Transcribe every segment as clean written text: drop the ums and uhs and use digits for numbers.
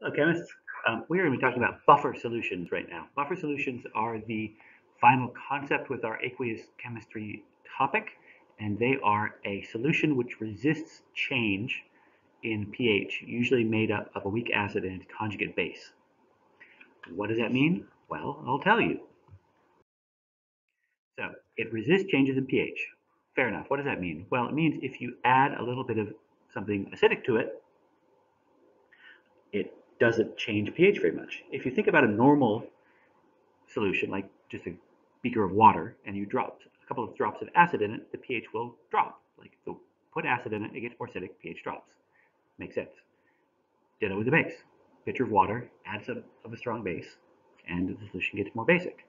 Hello, chemists. We're going to be talking about buffer solutions right now. Buffer solutions are the final concept with our aqueous chemistry topic, and they are a solution which resists change in pH, usually made up of a weak acid and its conjugate base. What does that mean? Well, I'll tell you. So, it resists changes in pH. Fair enough. What does that mean? Well, it means if you add a little bit of something acidic to it, it doesn't change pH very much. If you think about a normal solution, like just a beaker of water, and you drop a couple of drops of acid in it, the pH will drop. Like if you put acid in it, it gets more acidic, pH drops. Makes sense. Ditto with the base. Pitcher of water, add some of a strong base, and the solution gets more basic.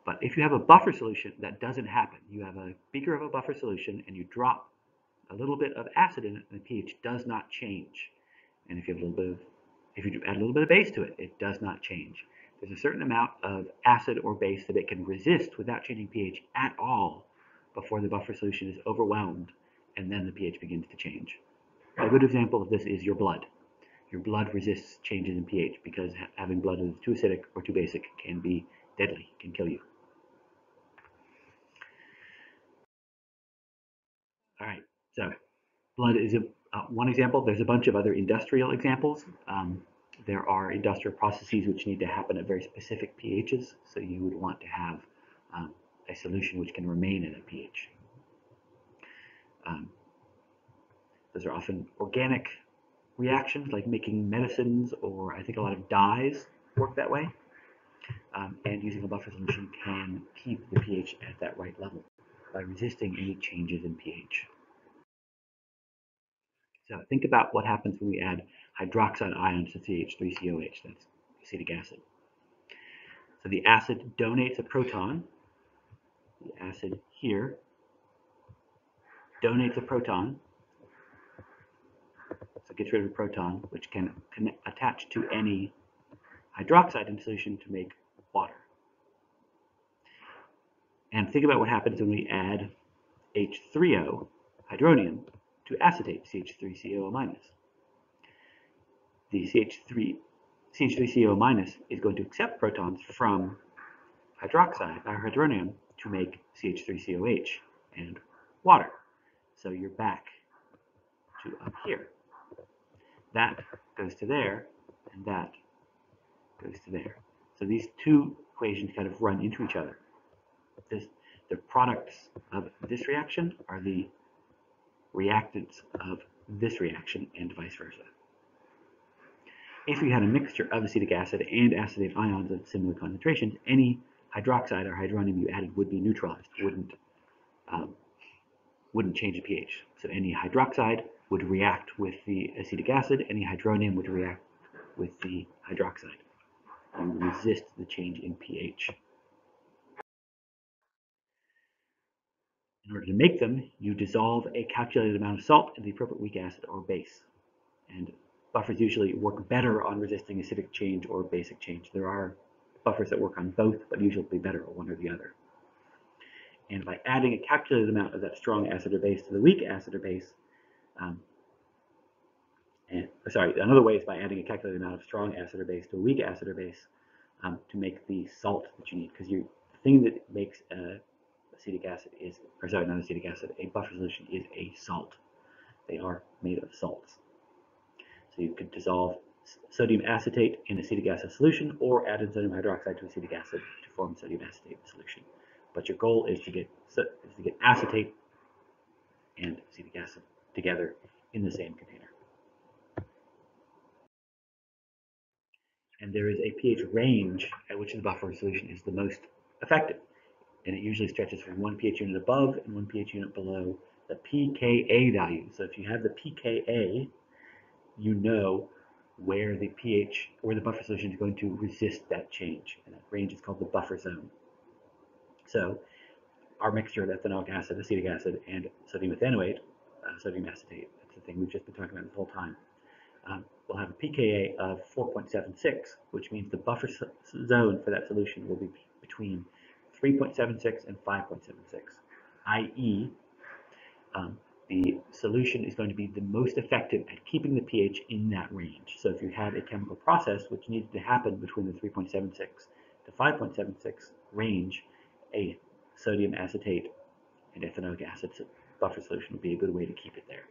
But if you have a buffer solution, that doesn't happen. You have a beaker of a buffer solution, and you drop a little bit of acid in it, and the pH does not change. And if you add a little bit of base to it, it does not change. There's a certain amount of acid or base that it can resist without changing pH at all before the buffer solution is overwhelmed, and then the pH begins to change. A good example of this is your blood. Your blood resists changes in pH because having blood that is too acidic or too basic can be deadly, can kill you. All right, so blood is one example. There's a bunch of other industrial examples. There are industrial processes which need to happen at very specific pHs, so you would want to have a solution which can remain at a pH. Those are often organic reactions, like making medicines, or I think a lot of dyes work that way. And using a buffer solution can keep the pH at that right level by resisting any changes in pH. So think about what happens when we add hydroxide ions to CH3COH, that's acetic acid. So the acid donates a proton. The acid here donates a proton. So it gets rid of a proton, which can attach to any hydroxide in solution to make water. And think about what happens when we add H3O, hydronium, to acetate, CH3COO-. The CH3CO- is going to accept protons from hydroxide, or hydronium, to make CH3COH and water. So you're back to up here. That goes to there, and that goes to there. So these two equations kind of run into each other. The products of this reaction are the reactants of this reaction, and vice versa. If you had a mixture of acetic acid and acetate ions of similar concentrations, any hydroxide or hydronium you added would be neutralized, wouldn't change the pH. So any hydroxide would react with the acetic acid, any hydronium would react with the hydroxide and resist the change in pH. In order to make them, you dissolve a calculated amount of salt in the appropriate weak acid or base. And buffers usually work better on resisting acidic change or basic change. There are buffers that work on both, but usually be better at one or the other. And by adding a calculated amount of that strong acid or base to the weak acid or base, another way is by adding a calculated amount of strong acid or base to a weak acid or base to make the salt that you need. Because the thing that makes acetic acid is, or sorry, not acetic acid, a buffer solution is a salt. They are made of salts. So you could dissolve sodium acetate in acetic acid solution, or add in sodium hydroxide to acetic acid to form sodium acetate solution. But your goal is to get acetate and acetic acid together in the same container. And there is a pH range at which the buffer solution is the most effective. And it usually stretches from 1 pH unit above and 1 pH unit below the pKa value. So if you have the pKa, you know where the pH, where the buffer solution is going to resist that change. And that range is called the buffer zone. So our mixture of ethanoic acid, acetic acid, and sodium ethanoate, sodium acetate, that's the thing we've just been talking about the whole time, will have a pKa of 4.76, which means the buffer zone for that solution will be between 3.76 and 5.76, i.e., the solution is going to be the most effective at keeping the pH in that range. So if you have a chemical process which needed to happen between the 3.76 to 5.76 range, a sodium acetate and ethanoic acid buffer solution would be a good way to keep it there.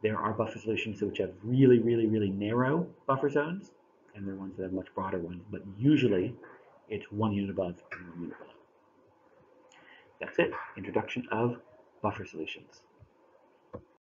There are buffer solutions which have really, really, really narrow buffer zones, and there are ones that have much broader ones, but usually it's 1 unit above and 1 unit below. That's it. Introduction of buffer solutions.